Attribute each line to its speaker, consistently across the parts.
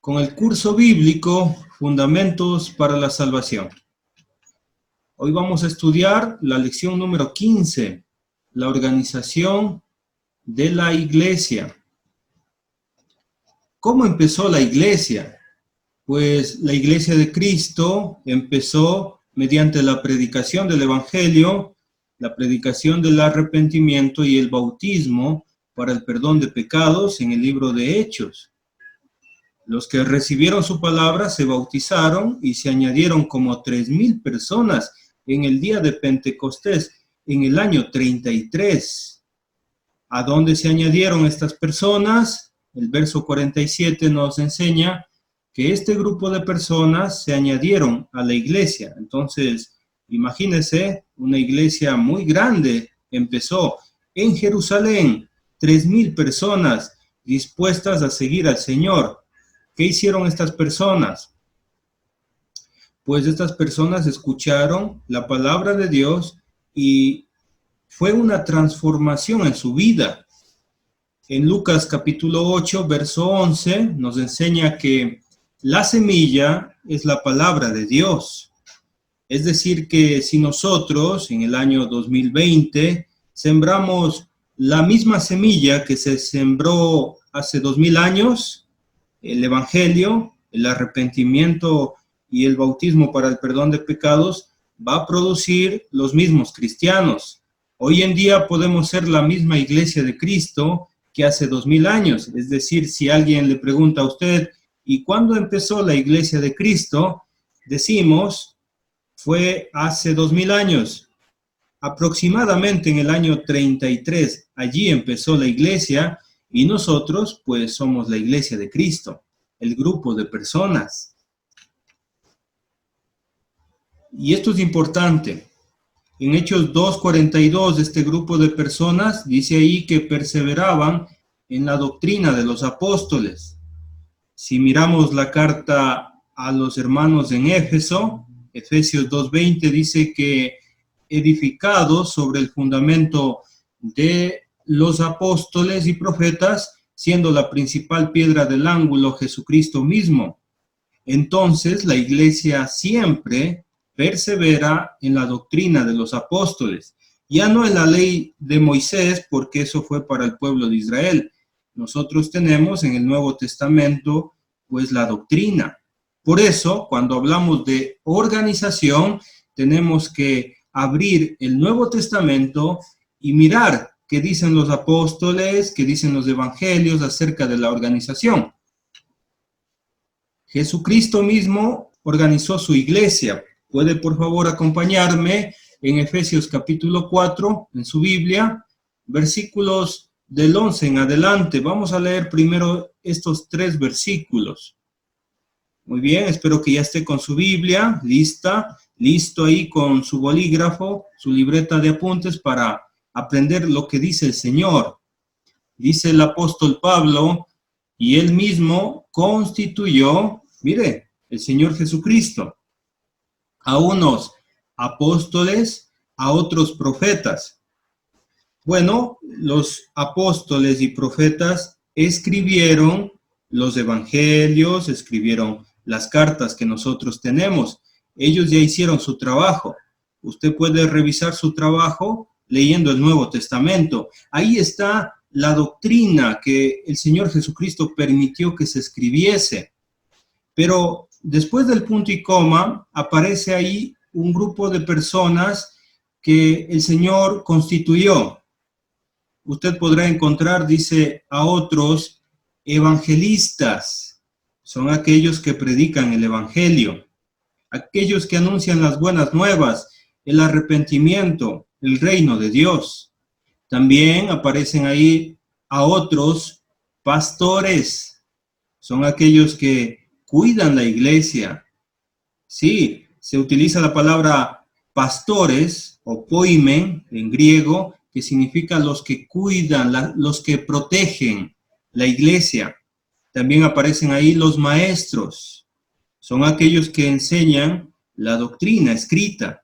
Speaker 1: con el curso bíblico Fundamentos para la Salvación. Hoy vamos a estudiar la lección número 15, la organización de la iglesia. ¿Cómo empezó la iglesia? Pues la iglesia de Cristo empezó mediante la predicación del Evangelio, la predicación del arrepentimiento y el bautismo para el perdón de pecados en el libro de Hechos. Los que recibieron su palabra se bautizaron y se añadieron como 3,000 personas en el día de Pentecostés, en el año 33. ¿A dónde se añadieron estas personas? El verso 47 nos enseña que este grupo de personas se añadieron a la iglesia. Entonces, imagínense, una iglesia muy grande empezó en Jerusalén, 3,000 personas dispuestas a seguir al Señor. ¿Qué hicieron estas personas? Pues estas personas escucharon la palabra de Dios y fue una transformación en su vida. En Lucas capítulo 8, verso 11, nos enseña que la semilla es la palabra de Dios. Es decir, que si nosotros en el año 2020 sembramos la misma semilla que se sembró hace 2000 años, el Evangelio, el arrepentimiento y el bautismo para el perdón de pecados, va a producir los mismos cristianos. Hoy en día podemos ser la misma iglesia de Cristo que hace 2000 años. Es decir, si alguien le pregunta a usted, ¿y cuándo empezó la iglesia de Cristo? Decimos, fue hace 2000 años. Aproximadamente en el año 33, allí empezó la iglesia. Y nosotros, pues, somos la iglesia de Cristo, el grupo de personas. Y esto es importante. En Hechos 2:42, este grupo de personas dice ahí que perseveraban en la doctrina de los apóstoles. Si miramos la carta a los hermanos en Éfeso, Efesios 2:20 dice que edificados sobre el fundamento de los apóstoles y profetas, siendo la principal piedra del ángulo Jesucristo mismo. Entonces, la iglesia siempre persevera en la doctrina de los apóstoles, ya no en la ley de Moisés, porque eso fue para el pueblo de Israel. Nosotros tenemos en el Nuevo Testamento, pues, la doctrina. Por eso, cuando hablamos de organización, tenemos que abrir el Nuevo Testamento y mirar qué dicen los apóstoles, qué dicen los evangelios acerca de la organización. Jesucristo mismo organizó su iglesia. ¿Puede por favor acompañarme en Efesios capítulo 4, en su Biblia, versículos del 11 en adelante? Vamos a leer primero estos 3 versículos. Muy bien, espero que ya esté con su Biblia, listo ahí con su bolígrafo, su libreta de apuntes para aprender lo que dice el Señor. Dice el apóstol Pablo, y él mismo constituyó, mire, el Señor Jesucristo, a unos apóstoles, a otros profetas. Bueno, los apóstoles y profetas escribieron los evangelios, escribieron las cartas que nosotros tenemos. Ellos ya hicieron su trabajo. Usted puede revisar su trabajo leyendo el Nuevo Testamento. Ahí está la doctrina que el Señor Jesucristo permitió que se escribiese. Pero después del punto y coma, aparece ahí un grupo de personas que el Señor constituyó. Usted podrá encontrar, dice, a otros evangelistas. Son aquellos que predican el Evangelio, aquellos que anuncian las buenas nuevas, el arrepentimiento, el reino de Dios. También aparecen ahí a otros pastores. Son aquellos que cuidan la iglesia. Sí, se utiliza la palabra pastores o poimen en griego, que significa los que cuidan, los que protegen la iglesia. También aparecen ahí los maestros. Son aquellos que enseñan la doctrina escrita.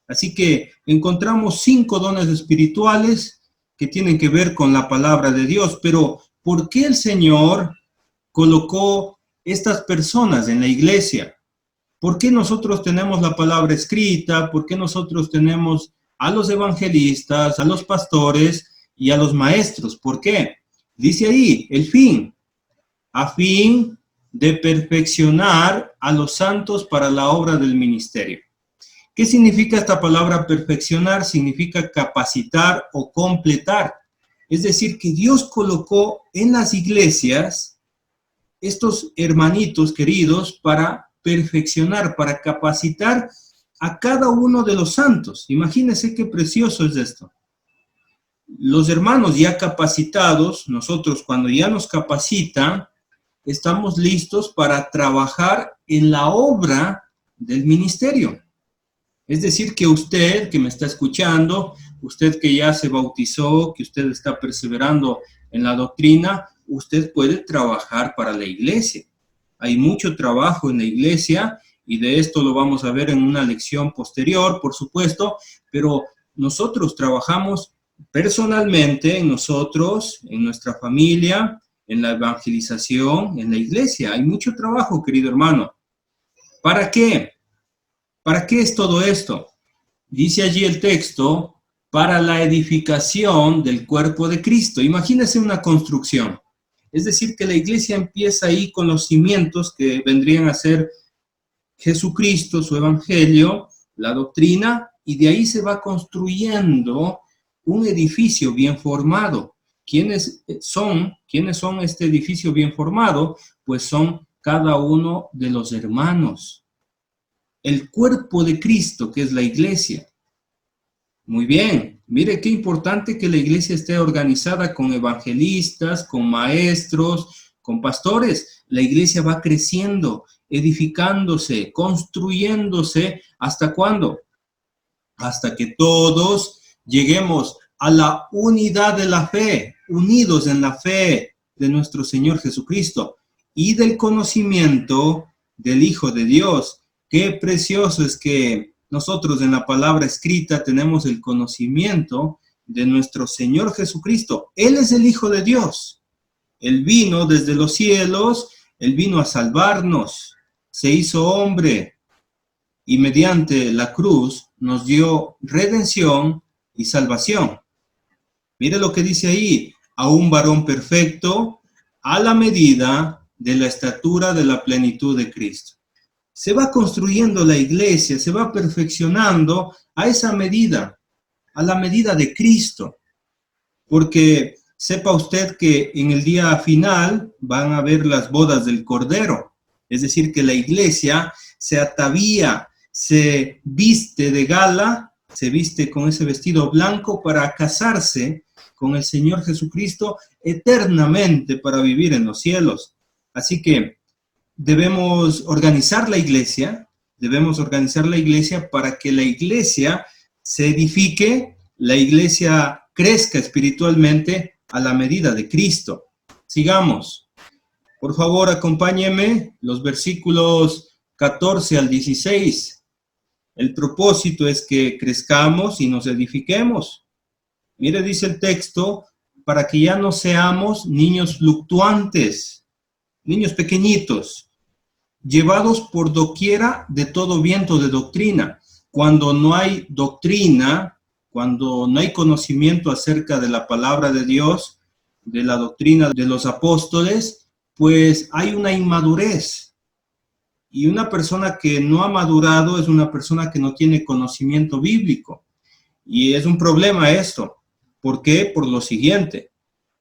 Speaker 1: Así que encontramos 5 dones espirituales que tienen que ver con la palabra de Dios. Pero, ¿por qué el Señor colocó estas personas en la iglesia? ¿Por qué nosotros tenemos la palabra escrita? ¿Por qué nosotros tenemos a los evangelistas, a los pastores y a los maestros? ¿Por qué? Dice ahí, el fin, a fin de perfeccionar a los santos para la obra del ministerio. ¿Qué significa esta palabra perfeccionar? Significa capacitar o completar. Es decir, que Dios colocó en las iglesias estos hermanitos queridos para perfeccionar, para capacitar a cada uno de los santos. Imagínense qué precioso es esto. Los hermanos ya capacitados, nosotros cuando ya nos capacitan, estamos listos para trabajar en la obra del ministerio. Es decir, que usted que me está escuchando, usted que ya se bautizó, que usted está perseverando en la doctrina, usted puede trabajar para la iglesia. Hay mucho trabajo en la iglesia y de esto lo vamos a ver en una lección posterior, por supuesto, pero nosotros trabajamos personalmente en nosotros, en nuestra familia, en la evangelización, en la iglesia. Hay mucho trabajo, querido hermano. ¿Para qué? ¿Para qué es todo esto? Dice allí el texto, para la edificación del cuerpo de Cristo. Imagínense una construcción. Es decir, que la iglesia empieza ahí con los cimientos que vendrían a ser Jesucristo, su evangelio, la doctrina, y de ahí se va construyendo un edificio bien formado. ¿Quiénes son este edificio bien formado? Pues son cada uno de los hermanos. El cuerpo de Cristo, que es la iglesia. Muy bien, mire qué importante que la iglesia esté organizada con evangelistas, con maestros, con pastores. La iglesia va creciendo, edificándose, construyéndose. ¿Hasta cuándo? Hasta que todos lleguemos a la unidad de la fe, unidos en la fe de nuestro Señor Jesucristo y del conocimiento del Hijo de Dios. Qué precioso es que nosotros en la palabra escrita tenemos el conocimiento de nuestro Señor Jesucristo. Él es el Hijo de Dios. Él vino desde los cielos, Él vino a salvarnos, se hizo hombre y mediante la cruz nos dio redención y salvación. Mire lo que dice ahí, a un varón perfecto a la medida de la estatura de la plenitud de Cristo. Se va construyendo la iglesia, se va perfeccionando a esa medida, a la medida de Cristo. Porque sepa usted que en el día final van a haber las bodas del Cordero. Es decir, que la iglesia se atavía, se viste de gala, se viste con ese vestido blanco para casarse con el Señor Jesucristo eternamente para vivir en los cielos. Así que debemos organizar la iglesia para que la iglesia se edifique, la iglesia crezca espiritualmente a la medida de Cristo. Sigamos. Por favor, acompáñenme los versículos 14 al 16. El propósito es que crezcamos y nos edifiquemos. Mire, dice el texto, para que ya no seamos niños fluctuantes, niños pequeñitos, llevados por doquiera de todo viento de doctrina. Cuando no hay doctrina, cuando no hay conocimiento acerca de la palabra de Dios, de la doctrina de los apóstoles, pues hay una inmadurez. Y una persona que no ha madurado es una persona que no tiene conocimiento bíblico. Y es un problema esto. ¿Por qué? Por lo siguiente.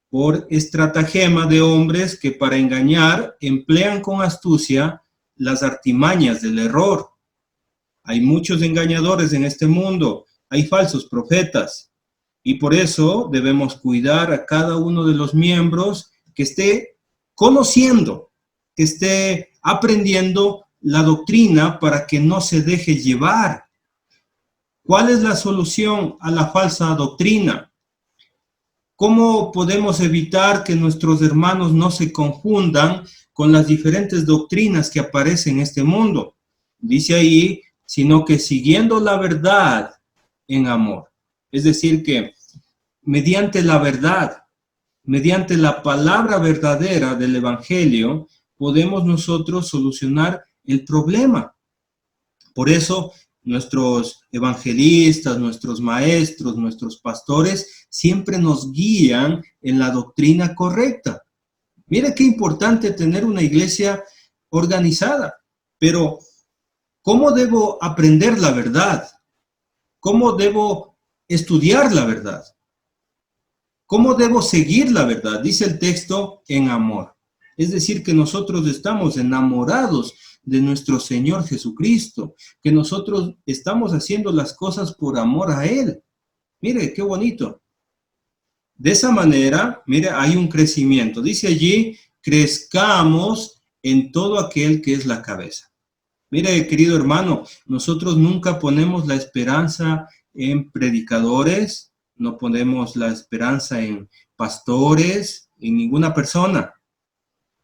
Speaker 1: Por estratagema de hombres que para engañar emplean con astucia las artimañas del error. Hay muchos engañadores en este mundo, hay falsos profetas, y por eso debemos cuidar a cada uno de los miembros que esté conociendo, que esté aprendiendo la doctrina para que no se deje llevar. ¿Cuál es la solución a la falsa doctrina? ¿Cómo podemos evitar que nuestros hermanos no se confundan con las diferentes doctrinas que aparecen en este mundo? Dice ahí, sino que siguiendo la verdad en amor. Es decir, que mediante la verdad, mediante la palabra verdadera del Evangelio, podemos nosotros solucionar el problema. Por eso, nuestros evangelistas, nuestros maestros, nuestros pastores siempre nos guían en la doctrina correcta. Mira qué importante tener una iglesia organizada, pero ¿cómo debo aprender la verdad? ¿Cómo debo estudiar la verdad? ¿Cómo debo seguir la verdad? Dice el texto, en amor. Es decir, que nosotros estamos enamorados de nuestro Señor Jesucristo, que nosotros estamos haciendo las cosas por amor a Él. Mire, qué bonito. De esa manera, mire, hay un crecimiento. Dice allí, crezcamos en todo aquel que es la cabeza. Mire, querido hermano, nosotros nunca ponemos la esperanza en predicadores, no ponemos la esperanza en pastores, en ninguna persona.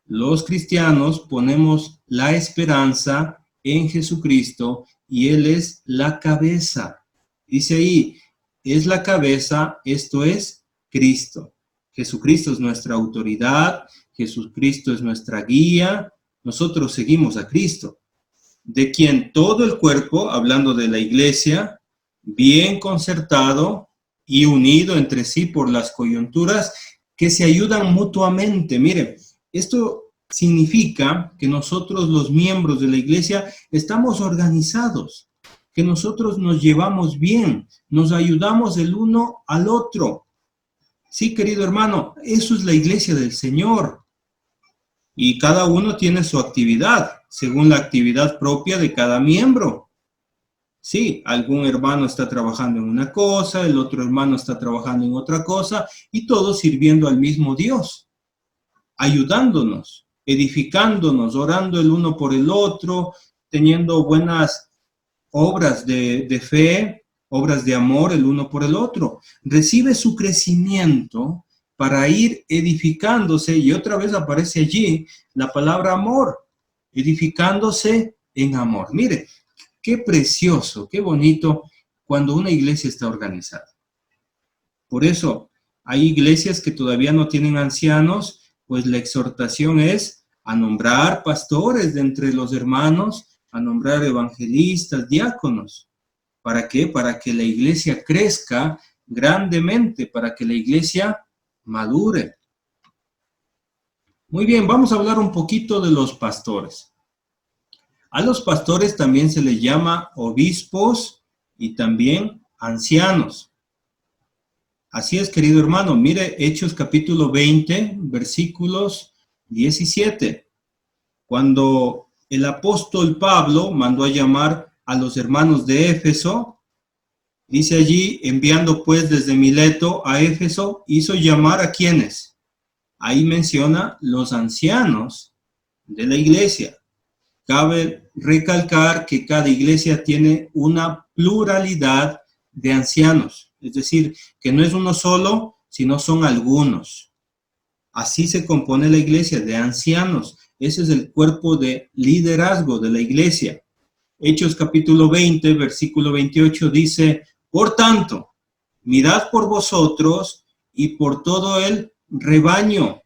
Speaker 1: Los cristianos ponemos la esperanza en Jesucristo y Él es la cabeza. Dice ahí, es la cabeza, esto es Cristo. Jesucristo es nuestra autoridad, Jesucristo es nuestra guía, nosotros seguimos a Cristo, de quien todo el cuerpo, hablando de la iglesia, bien concertado y unido entre sí por las coyunturas que se ayudan mutuamente. Mire, esto significa que nosotros los miembros de la iglesia estamos organizados, que nosotros nos llevamos bien, nos ayudamos el uno al otro. Sí, querido hermano, eso es la iglesia del Señor. Y cada uno tiene su actividad, según la actividad propia de cada miembro. Sí, algún hermano está trabajando en una cosa, el otro hermano está trabajando en otra cosa, y todos sirviendo al mismo Dios, ayudándonos, edificándonos, orando el uno por el otro, teniendo buenas obras de fe, obras de amor el uno por el otro. Recibe su crecimiento para ir edificándose, y otra vez aparece allí la palabra amor, edificándose en amor. Mire, qué precioso, qué bonito cuando una iglesia está organizada. Por eso, hay iglesias que todavía no tienen ancianos, pues la exhortación es a nombrar pastores de entre los hermanos, a nombrar evangelistas, diáconos. ¿Para qué? Para que la iglesia crezca grandemente, para que la iglesia madure. Muy bien, vamos a hablar un poquito de los pastores. A los pastores también se les llama obispos y también ancianos. Así es, querido hermano, mire Hechos capítulo 20, versículos 17. Cuando el apóstol Pablo mandó a llamar a los hermanos de Éfeso, dice allí, enviando pues desde Mileto a Éfeso, hizo llamar a quienes. Ahí menciona los ancianos de la iglesia. Cabe recalcar que cada iglesia tiene una pluralidad de ancianos, es decir, que no es uno solo, sino son algunos. Así se compone la iglesia, de ancianos. Ese es el cuerpo de liderazgo de la iglesia. Hechos capítulo 20, versículo 28 dice, por tanto, mirad por vosotros y por todo el rebaño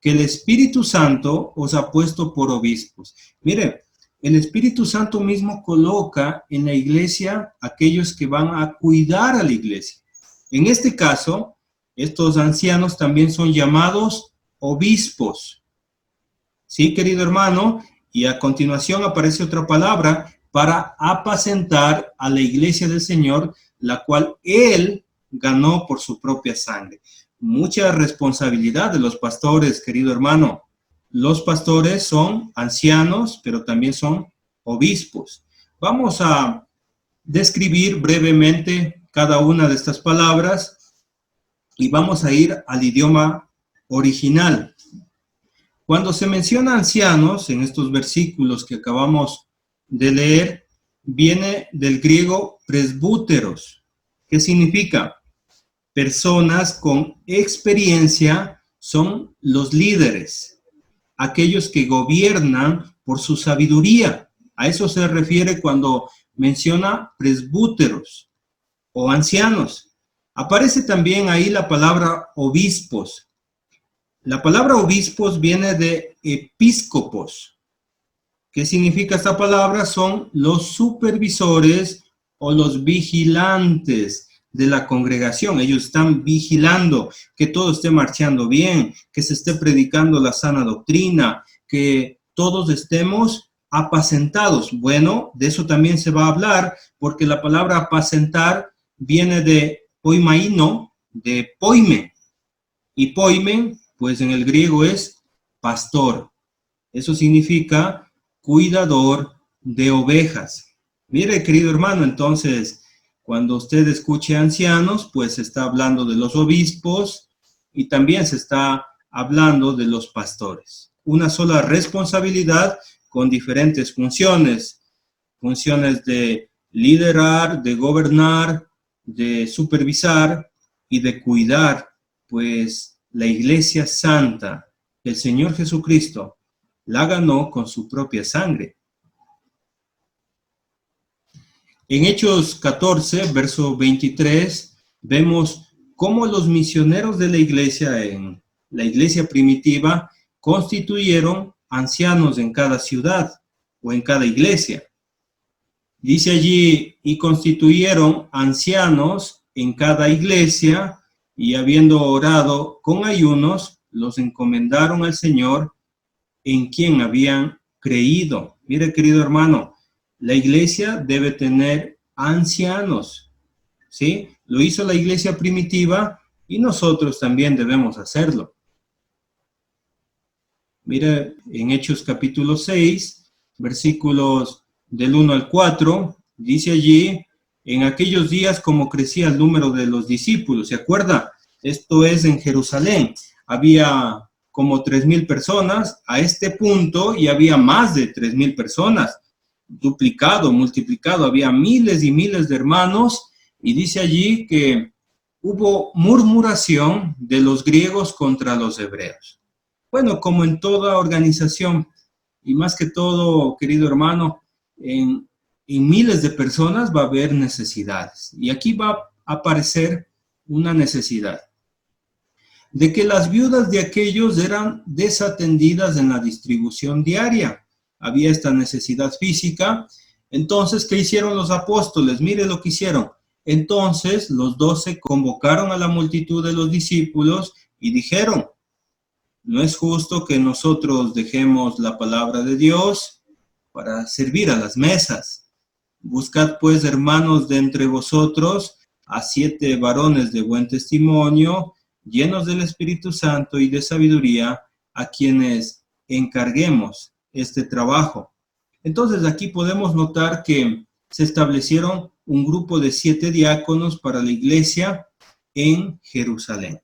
Speaker 1: que el Espíritu Santo os ha puesto por obispos. Mire, el Espíritu Santo mismo coloca en la iglesia aquellos que van a cuidar a la iglesia. En este caso, estos ancianos también son llamados obispos. Sí, querido hermano, y a continuación aparece otra palabra, para apacentar a la iglesia del Señor, la cual Él ganó por su propia sangre. Mucha responsabilidad de los pastores, querido hermano. Los pastores son ancianos, pero también son obispos. Vamos a describir brevemente cada una de estas palabras y vamos a ir al idioma original. Cuando se menciona ancianos en estos versículos que acabamos de leer, viene del griego presbúteros, que significa personas con experiencia, son los líderes, aquellos que gobiernan por su sabiduría. A eso se refiere cuando menciona presbúteros o ancianos. Aparece también ahí la palabra obispos. La palabra obispos viene de episcopos. ¿Qué significa esta palabra? Son los supervisores o los vigilantes de la congregación. Ellos están vigilando que todo esté marchando bien, que se esté predicando la sana doctrina, que todos estemos apacentados. Bueno, de eso también se va a hablar, porque la palabra apacentar viene de poimaino, de poimen. Y poimen, pues en el griego es pastor. Eso significa cuidador de ovejas. Mire, querido hermano, entonces, cuando usted escuche ancianos, pues se está hablando de los obispos y también se está hablando de los pastores. Una sola responsabilidad con diferentes funciones. Funciones de liderar, de gobernar, de supervisar y de cuidar, pues, la iglesia santa, el Señor Jesucristo, la ganó con su propia sangre. En Hechos 14, verso 23, vemos cómo los misioneros de la iglesia en la iglesia primitiva constituyeron ancianos en cada ciudad o en cada iglesia. Dice allí, y constituyeron ancianos en cada iglesia, y habiendo orado con ayunos, los encomendaron al Señor en quien habían creído. Mire, querido hermano, la iglesia debe tener ancianos, ¿sí? Lo hizo la iglesia primitiva y nosotros también debemos hacerlo. Mire, en Hechos capítulo 6, versículos del 1 al 4, dice allí, en aquellos días como crecía el número de los discípulos, ¿se acuerda? Esto es en Jerusalén. Había como 3,000 personas a este punto y había más de 3,000 personas, duplicado, multiplicado, había miles y miles de hermanos y dice allí que hubo murmuración de los griegos contra los hebreos. Bueno, como en toda organización y más que todo, querido hermano, en miles de personas va a haber necesidades y aquí va a aparecer una necesidad de que las viudas de aquellos eran desatendidas en la distribución diaria. Había esta necesidad física. Entonces, ¿qué hicieron los apóstoles? Mire lo que hicieron. Entonces, los 12 convocaron a la multitud de los discípulos y dijeron, no es justo que nosotros dejemos la palabra de Dios para servir a las mesas. Buscad pues, hermanos, de entre vosotros a 7 varones de buen testimonio, llenos del Espíritu Santo y de sabiduría, a quienes encarguemos este trabajo. Entonces aquí podemos notar que se establecieron un grupo de 7 diáconos para la iglesia en Jerusalén.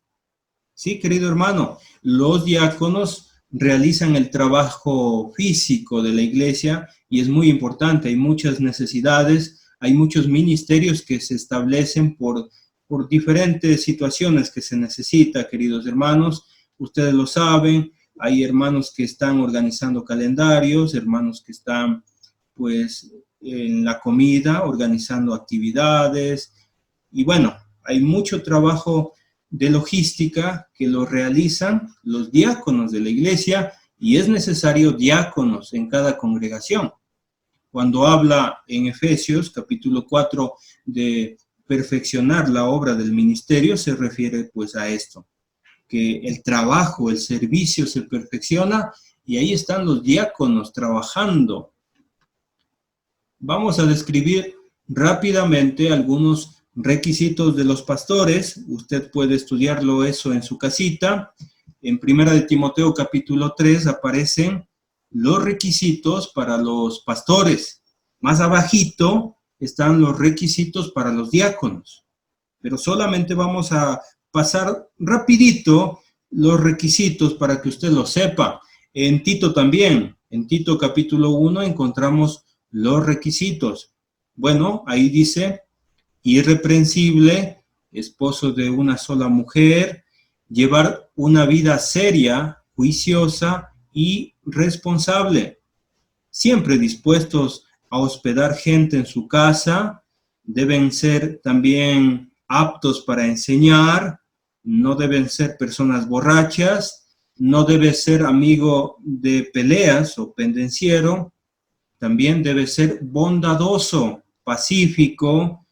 Speaker 1: Sí, querido hermano, los diáconos realizan el trabajo físico de la iglesia y es muy importante, hay muchas necesidades, hay muchos ministerios que se establecen por diferentes situaciones que se necesita, queridos hermanos. Ustedes lo saben, hay hermanos que están organizando calendarios, hermanos que están, pues, en la comida, organizando actividades. Y bueno, hay mucho trabajo de logística que lo realizan los diáconos de la iglesia y es necesario diáconos en cada congregación. Cuando habla en Efesios, capítulo 4, de perfeccionar la obra del ministerio, se refiere pues a esto, que el trabajo, el servicio se perfecciona y ahí están los diáconos trabajando. Vamos a describir rápidamente algunos requisitos de los pastores. Usted puede estudiarlo eso en su casita. En 1 de Timoteo capítulo 3 aparecen los requisitos para los pastores. Más abajito están los requisitos para los diáconos. Pero solamente vamos a pasar rapidito los requisitos para que usted lo sepa. En Tito también, en Tito capítulo 1 encontramos los requisitos. Bueno, ahí dice, irreprensible, esposo de una sola mujer, llevar una vida seria, juiciosa y responsable, siempre dispuestos a hospedar gente en su casa, deben ser también aptos para enseñar, no deben ser personas borrachas, no debe ser amigo de peleas o pendenciero. También debe ser bondadoso, pacífico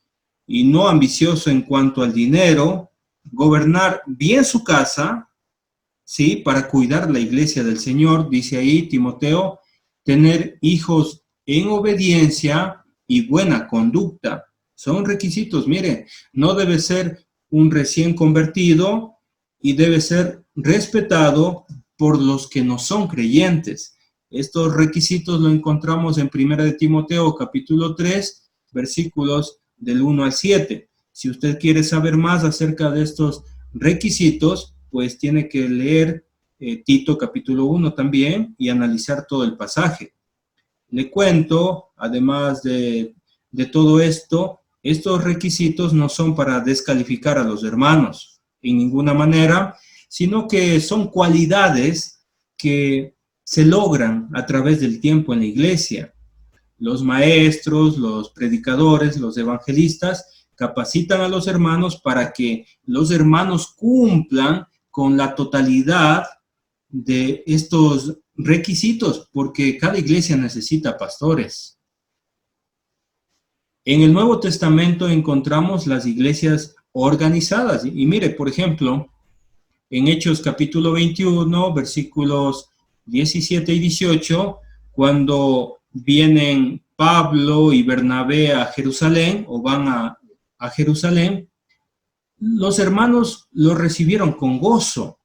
Speaker 1: y no ambicioso en cuanto al dinero. Gobernar bien su casa, ¿sí? Para cuidar la iglesia del Señor, dice ahí Timoteo, tener hijos en obediencia y buena conducta. Son requisitos, mire, no debe ser un recién convertido y debe ser respetado por los que no son creyentes. Estos requisitos lo encontramos en 1 de Timoteo, capítulo 3, versículos del 1 al 7. Si usted quiere saber más acerca de estos requisitos, pues tiene que leer Tito capítulo 1 también y analizar todo el pasaje. Le cuento, además de todo esto, estos requisitos no son para descalificar a los hermanos en ninguna manera, sino que son cualidades que se logran a través del tiempo en la iglesia. Los maestros, los predicadores, los evangelistas capacitan a los hermanos para que los hermanos cumplan con la totalidad de estos requisitos, porque cada iglesia necesita pastores. En el Nuevo Testamento encontramos las iglesias organizadas. Y mire, por ejemplo, en Hechos capítulo 21, versículos 17 y 18, cuando vienen Pablo y Bernabé a Jerusalén, o van a Jerusalén, los hermanos los recibieron con gozo.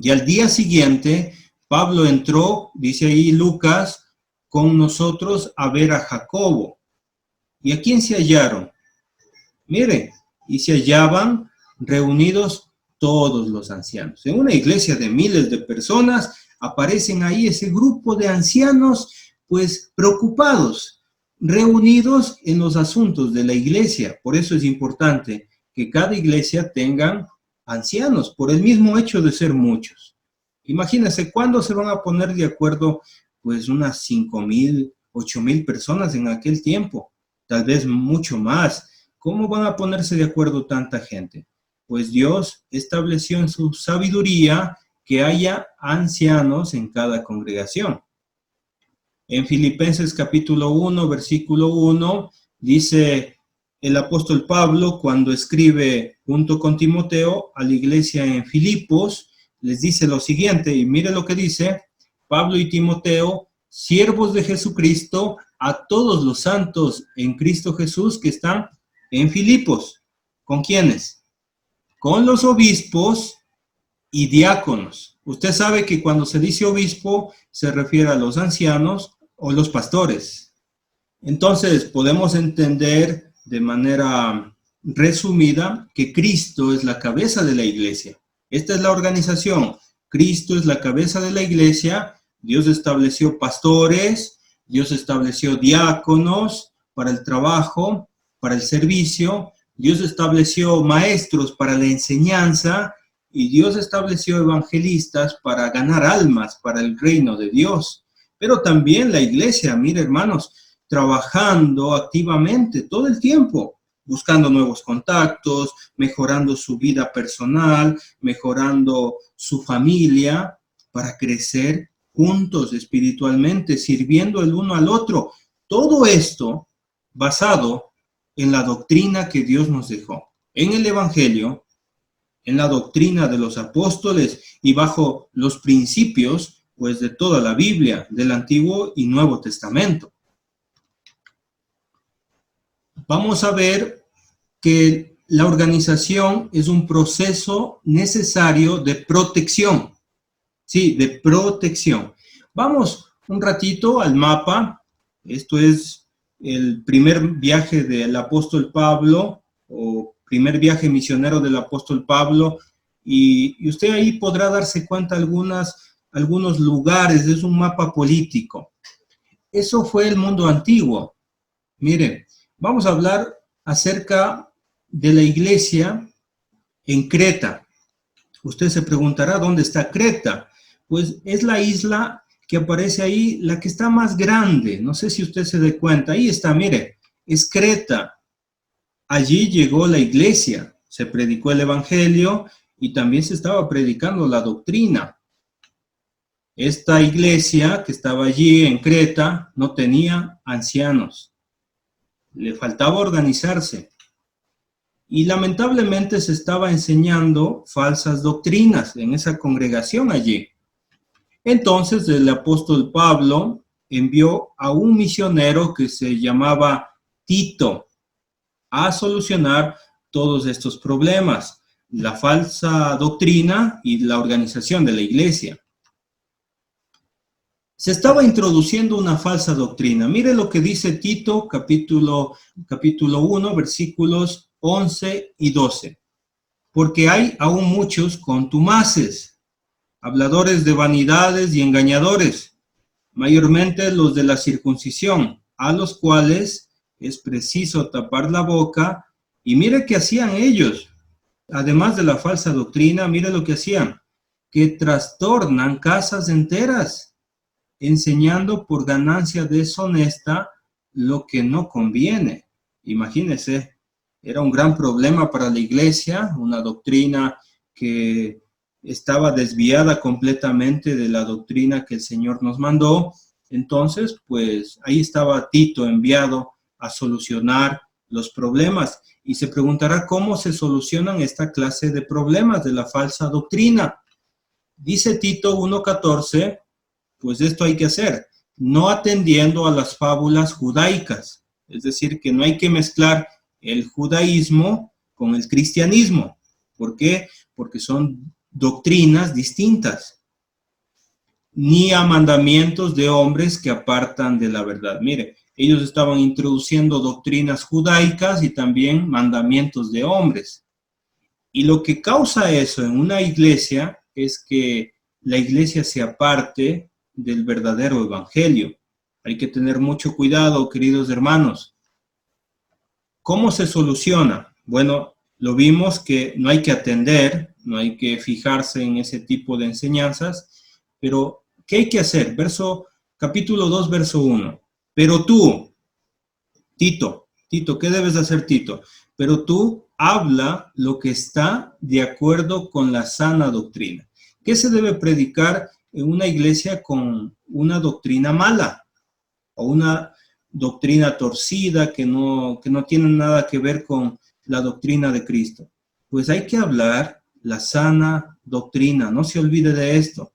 Speaker 1: Y al día siguiente, Pablo entró, dice ahí Lucas, con nosotros a ver a Jacobo. ¿Y a quién se hallaron? Mire, y se hallaban reunidos todos los ancianos. En una iglesia de miles de personas, aparecen ahí ese grupo de ancianos, pues preocupados, reunidos en los asuntos de la iglesia. Por eso es importante que cada iglesia tenga ancianos, por el mismo hecho de ser muchos. Imagínense, ¿cuándo se van a poner de acuerdo? Pues unas 5,000, 8,000 personas en aquel tiempo, tal vez mucho más. ¿Cómo van a ponerse de acuerdo tanta gente? Pues Dios estableció en su sabiduría que haya ancianos en cada congregación. En Filipenses capítulo 1, versículo 1, dice el apóstol Pablo, cuando escribe junto con Timoteo a la iglesia en Filipos, les dice lo siguiente, y mire lo que dice: Pablo y Timoteo, siervos de Jesucristo, a todos los santos en Cristo Jesús que están en Filipos. ¿Con quiénes? Con los obispos y diáconos. Usted sabe que cuando se dice obispo, se refiere a los ancianos o los pastores. Entonces, podemos entender de manera resumida que Cristo es la cabeza de la iglesia. Esta es la organización. Cristo es la cabeza de la iglesia. Dios estableció pastores, Dios estableció diáconos para el trabajo, para el servicio. Dios estableció maestros para la enseñanza y Dios estableció evangelistas para ganar almas para el reino de Dios. Pero también la iglesia, mire hermanos, trabajando activamente todo el tiempo, buscando nuevos contactos, mejorando su vida personal, mejorando su familia para crecer juntos espiritualmente, sirviendo el uno al otro. Todo esto basado en la doctrina que Dios nos dejó, en el Evangelio, en la doctrina de los apóstoles y bajo los principios, pues, de toda la Biblia, del Antiguo y Nuevo Testamento. Vamos a ver que la organización es un proceso necesario de protección. Sí, de protección. Vamos un ratito al mapa. Esto es el primer viaje del apóstol Pablo, o primer viaje misionero del apóstol Pablo, y usted ahí podrá darse cuenta algunos lugares. Es un mapa político. Eso fue el mundo antiguo. Mire, vamos a hablar acerca de la iglesia en Creta. Usted se preguntará, ¿dónde está Creta? Pues es la isla que aparece ahí, la que está más grande. No sé si usted se dé cuenta. Ahí está, mire, es Creta. Allí llegó la iglesia, se predicó el evangelio y también se estaba predicando la doctrina. Esta iglesia que estaba allí en Creta no tenía ancianos. Le faltaba organizarse. Y lamentablemente se estaba enseñando falsas doctrinas en esa congregación allí. Entonces el apóstol Pablo envió a un misionero que se llamaba Tito a solucionar todos estos problemas, la falsa doctrina y la organización de la iglesia. Se estaba introduciendo una falsa doctrina. Mire lo que dice Tito, capítulo 1, versículos 11 y 12. Porque hay aún muchos contumaces, habladores de vanidades y engañadores, mayormente los de la circuncisión, a los cuales es preciso tapar la boca. Y mire qué hacían ellos. Además de la falsa doctrina, mire lo que hacían, que trastornan casas enteras, enseñando por ganancia deshonesta lo que no conviene. Imagínense, era un gran problema para la iglesia, una doctrina que estaba desviada completamente de la doctrina que el Señor nos mandó. Entonces, pues ahí estaba Tito enviado a solucionar los problemas. Y se preguntará cómo se solucionan esta clase de problemas de la falsa doctrina. Dice Tito 1:14, pues esto hay que hacer, no atendiendo a las fábulas judaicas. Es decir, que no hay que mezclar el judaísmo con el cristianismo. ¿Por qué? Porque son doctrinas distintas. Ni a mandamientos de hombres que apartan de la verdad. Mire, ellos estaban introduciendo doctrinas judaicas y también mandamientos de hombres. Y lo que causa eso en una iglesia es que la iglesia se aparte del verdadero evangelio. Hay que tener mucho cuidado, queridos hermanos. ¿Cómo se soluciona? Bueno, lo vimos que no hay que atender, no hay que fijarse en ese tipo de enseñanzas, pero ¿qué hay que hacer? Capítulo 2, verso 1. Pero tú, Tito, ¿qué debes hacer, Tito? Pero tú habla lo que está de acuerdo con la sana doctrina. ¿Qué se debe predicar en una iglesia con una doctrina mala o una doctrina torcida que no tiene nada que ver con la doctrina de Cristo? Pues hay que hablar la sana doctrina, no se olvide de esto.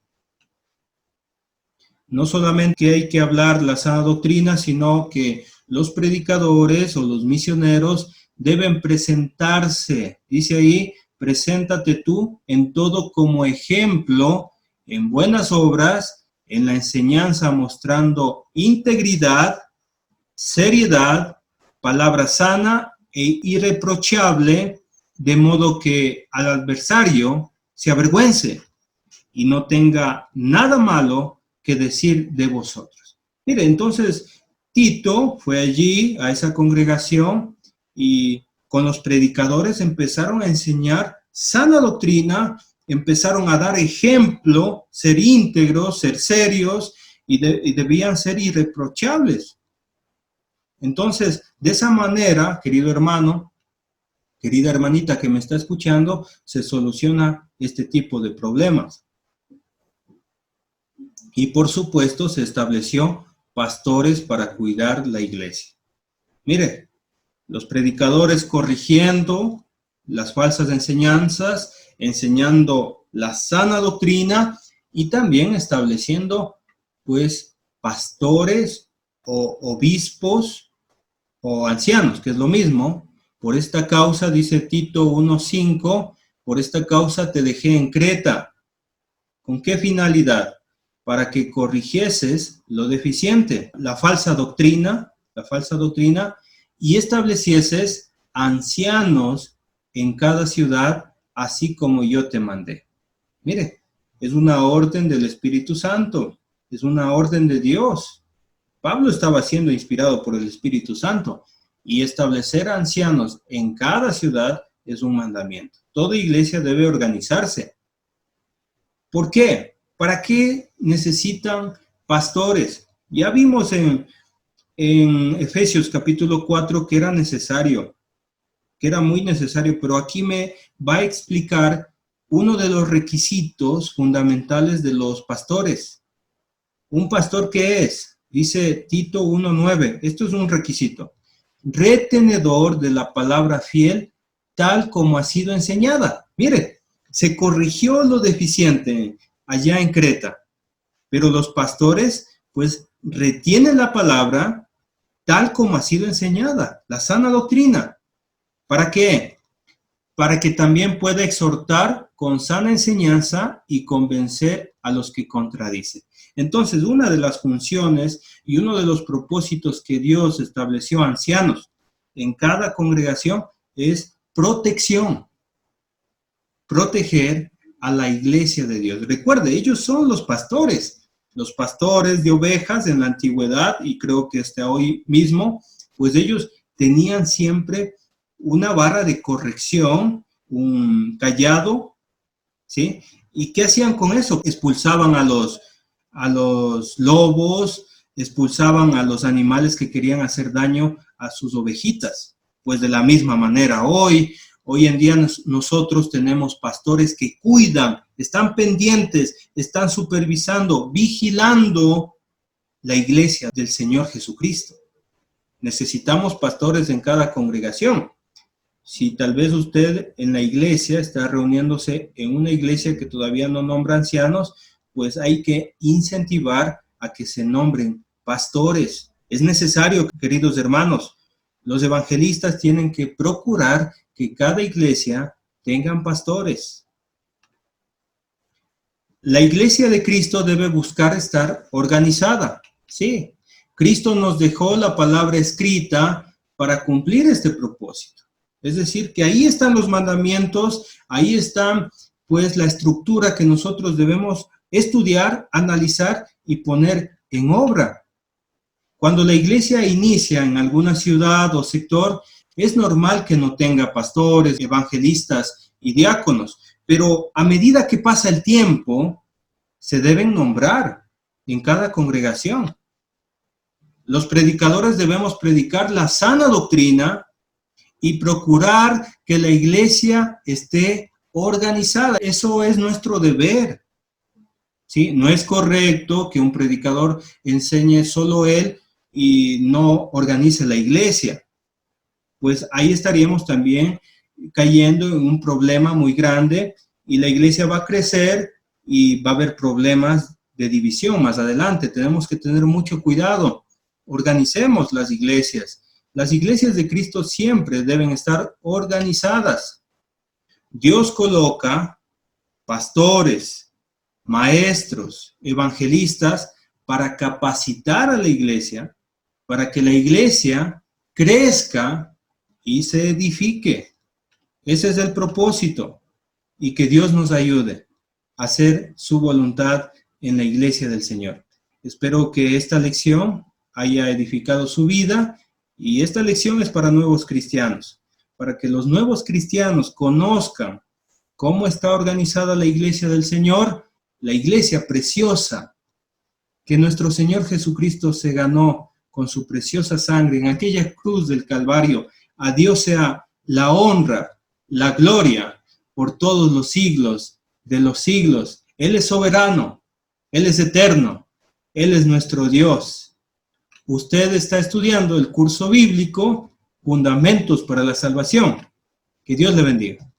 Speaker 1: No solamente hay que hablar la sana doctrina, sino que los predicadores o los misioneros deben presentarse, dice ahí, preséntate tú en todo como ejemplo, en buenas obras, en la enseñanza mostrando integridad, seriedad, palabra sana e irreprochable, de modo que al adversario se avergüence y no tenga nada malo que decir de vosotros. Mire, entonces Tito fue allí a esa congregación y con los predicadores empezaron a enseñar sana doctrina, empezaron a dar ejemplo, ser íntegros, ser serios y debían ser irreprochables. Entonces, de esa manera, querido hermano, querida hermanita que me está escuchando, se soluciona este tipo de problemas. Y por supuesto se estableció pastores para cuidar la iglesia. Mire, los predicadores corrigiendo las falsas enseñanzas, enseñando la sana doctrina y también estableciendo, pues, pastores o obispos o ancianos, que es lo mismo. Por esta causa, dice Tito 1:5, por esta causa te dejé en Creta. ¿Con qué finalidad? Para que corrigieses lo deficiente, la falsa doctrina, y establecieses ancianos en cada ciudad, así como yo te mandé. Mire, es una orden del Espíritu Santo, es una orden de Dios. Pablo estaba siendo inspirado por el Espíritu Santo y establecer ancianos en cada ciudad es un mandamiento. Toda iglesia debe organizarse. ¿Por qué? ¿Para qué necesitan pastores? Ya vimos en Efesios capítulo 4 que era necesario, que era muy necesario, pero aquí me va a explicar uno de los requisitos fundamentales de los pastores. ¿Un pastor qué es? Dice Tito 1:9. Esto es un requisito. Retenedor de la palabra fiel, tal como ha sido enseñada. Mire, se corrigió lo deficiente allá en Creta, pero los pastores, pues, retienen la palabra tal como ha sido enseñada, la sana doctrina. ¿Para qué? Para que también pueda exhortar con sana enseñanza y convencer a los que contradicen. Entonces, una de las funciones y uno de los propósitos que Dios estableció a ancianos en cada congregación es protección, proteger a la iglesia de Dios. Recuerde, ellos son los pastores de ovejas en la antigüedad, y creo que hasta hoy mismo, pues ellos tenían siempre una vara de corrección, un cayado, ¿sí? ¿Y qué hacían con eso? Expulsaban a los lobos, expulsaban a los animales que querían hacer daño a sus ovejitas. Pues de la misma manera, hoy en día nosotros tenemos pastores que cuidan, están pendientes, están supervisando, vigilando la iglesia del Señor Jesucristo. Necesitamos pastores en cada congregación. Si tal vez usted en la iglesia está reuniéndose en una iglesia que todavía no nombra ancianos, pues hay que incentivar a que se nombren pastores. Es necesario, queridos hermanos, los evangelistas tienen que procurar que cada iglesia tengan pastores. La iglesia de Cristo debe buscar estar organizada. Sí, Cristo nos dejó la palabra escrita para cumplir este propósito. Es decir, que ahí están los mandamientos, ahí están pues la estructura que nosotros debemos estudiar, analizar y poner en obra. Cuando la iglesia inicia en alguna ciudad o sector, es normal que no tenga pastores, evangelistas y diáconos, pero a medida que pasa el tiempo, se deben nombrar en cada congregación. Los predicadores debemos predicar la sana doctrina y procurar que la iglesia esté organizada. Eso es nuestro deber. ¿Sí? No es correcto que un predicador enseñe solo él y no organice la iglesia. Pues ahí estaríamos también cayendo en un problema muy grande y la iglesia va a crecer y va a haber problemas de división más adelante. Tenemos que tener mucho cuidado. Organicemos las iglesias. Las iglesias de Cristo siempre deben estar organizadas. Dios coloca pastores, maestros, evangelistas para capacitar a la iglesia, para que la iglesia crezca y se edifique. Ese es el propósito, y que Dios nos ayude a hacer su voluntad en la iglesia del Señor. Espero que esta lección haya edificado su vida, y esta lección es para nuevos cristianos, para que los nuevos cristianos conozcan cómo está organizada la iglesia del Señor, la iglesia preciosa que nuestro Señor Jesucristo se ganó con su preciosa sangre en aquella cruz del Calvario. A Dios sea la honra, la gloria por todos los siglos de los siglos. Él es soberano, Él es eterno, Él es nuestro Dios. Usted está estudiando el curso bíblico Fundamentos para la Salvación. Que Dios le bendiga.